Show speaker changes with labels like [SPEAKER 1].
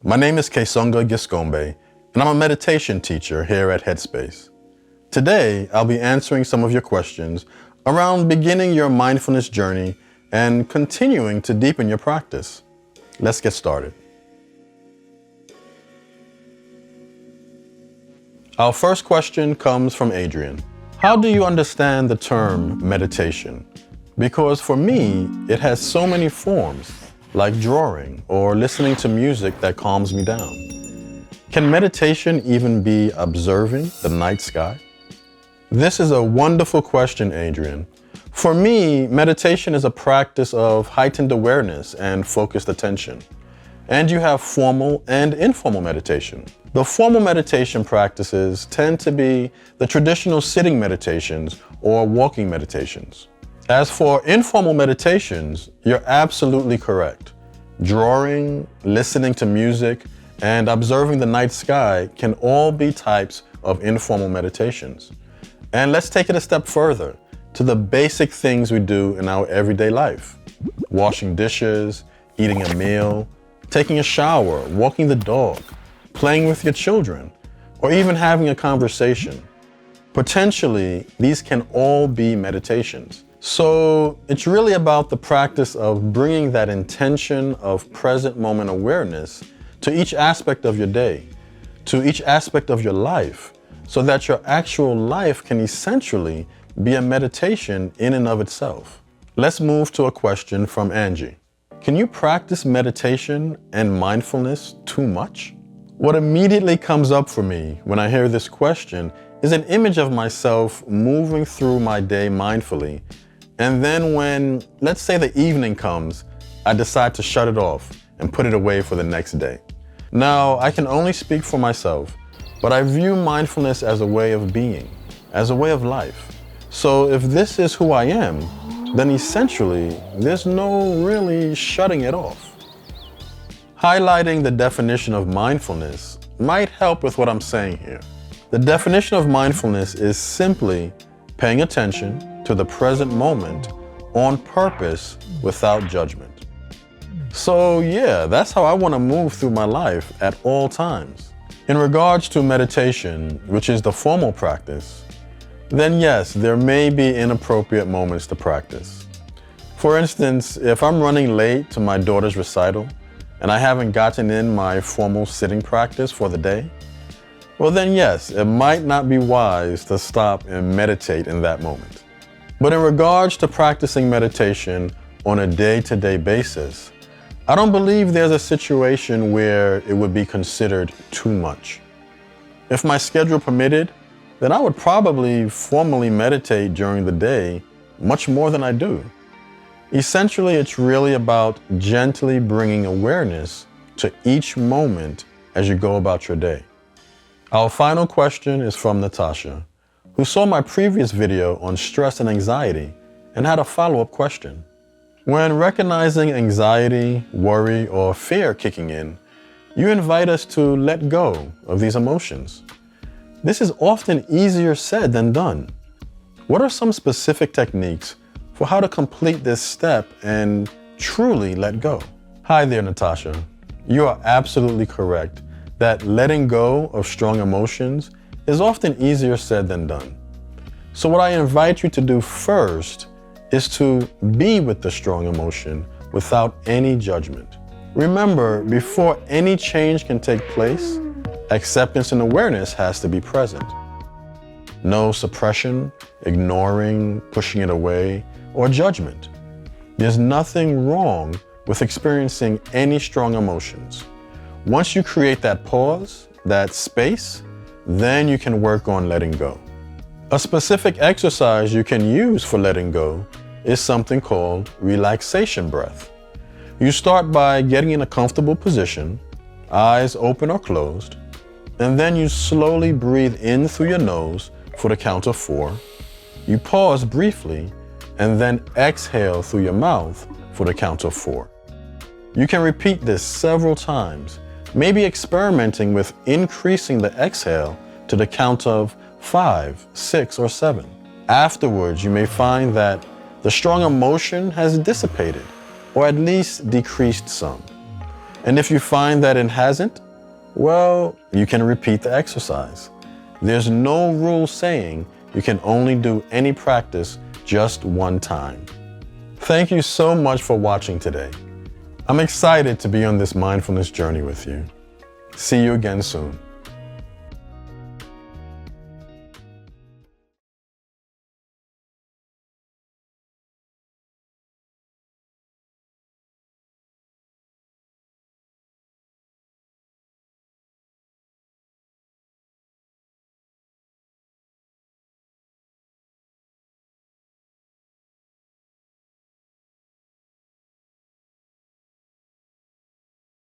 [SPEAKER 1] My name is Kessonga Giscombe, and I'm a meditation teacher here at Headspace. Today, I'll be answering some of your questions around beginning your mindfulness journey and continuing to deepen your practice. Let's get started. Our first question comes from Adrian. How do you understand the term meditation? Because for me, it has so many forms, like drawing or listening to music that calms me down. Can meditation even be observing the night sky? This is a wonderful question, Adrian. For me, meditation is a practice of heightened awareness and focused attention. And you have formal and informal meditation. The formal meditation practices tend to be the traditional sitting meditations or walking meditations. As for informal meditations, you're absolutely correct. Drawing, listening to music, and observing the night sky can all be types of informal meditations. And let's take it a step further to the basic things we do in our everyday life. Washing dishes, eating a meal, taking a shower, walking the dog, playing with your children, or even having a conversation. Potentially, these can all be meditations. So it's really about the practice of bringing that intention of present moment awareness to each aspect of your day, to each aspect of your life, so that your actual life can essentially be a meditation in and of itself. Let's move to a question from Angie. Can you practice meditation and mindfulness too much? What immediately comes up for me when I hear this question is an image of myself moving through my day mindfully. And then when, let's say, the evening comes, I decide to shut it off and put it away for the next day. Now, I can only speak for myself, but I view mindfulness as a way of being, as a way of life. So if this is who I am, then essentially, there's no really shutting it off. Highlighting the definition of mindfulness might help with what I'm saying here. The definition of mindfulness is simply paying attention to the present moment on purpose without judgment. So yeah, that's how I want to move through my life at all times. In regards to meditation, which is the formal practice, then yes, there may be inappropriate moments to practice. For instance, if I'm running late to my daughter's recital and I haven't gotten in my formal sitting practice for the day, well then yes, it might not be wise to stop and meditate in that moment. But in regards to practicing meditation on a day-to-day basis, I don't believe there's a situation where it would be considered too much. If my schedule permitted, then I would probably formally meditate during the day much more than I do. Essentially, it's really about gently bringing awareness to each moment as you go about your day. Our final question is from Natasha, who saw my previous video on stress and anxiety and had a follow-up question. When recognizing anxiety, worry, or fear kicking in, you invite us to let go of these emotions. This is often easier said than done. What are some specific techniques for how to complete this step and truly let go? Hi there, Natasha. You are absolutely correct that letting go of strong emotions is often easier said than done. So what I invite you to do first is to be with the strong emotion without any judgment. Remember, before any change can take place, acceptance and awareness has to be present. No suppression, ignoring, pushing it away, or judgment. There's nothing wrong with experiencing any strong emotions. Once you create that pause, that space, then you can work on letting go. A specific exercise you can use for letting go is something called Relaxation Breath. You start by getting in a comfortable position, eyes open or closed, and then you slowly breathe in through your nose for the count of 4. You pause briefly, and then exhale through your mouth for the count of 4. You can repeat this several times, maybe experimenting with increasing the exhale to the count of 5, 6, or 7. Afterwards, you may find that the strong emotion has dissipated, or at least decreased some. And if you find that it hasn't, well, you can repeat the exercise. There's no rule saying you can only do any practice just one time. Thank you so much for watching today. I'm excited to be on this mindfulness journey with you. See you again soon.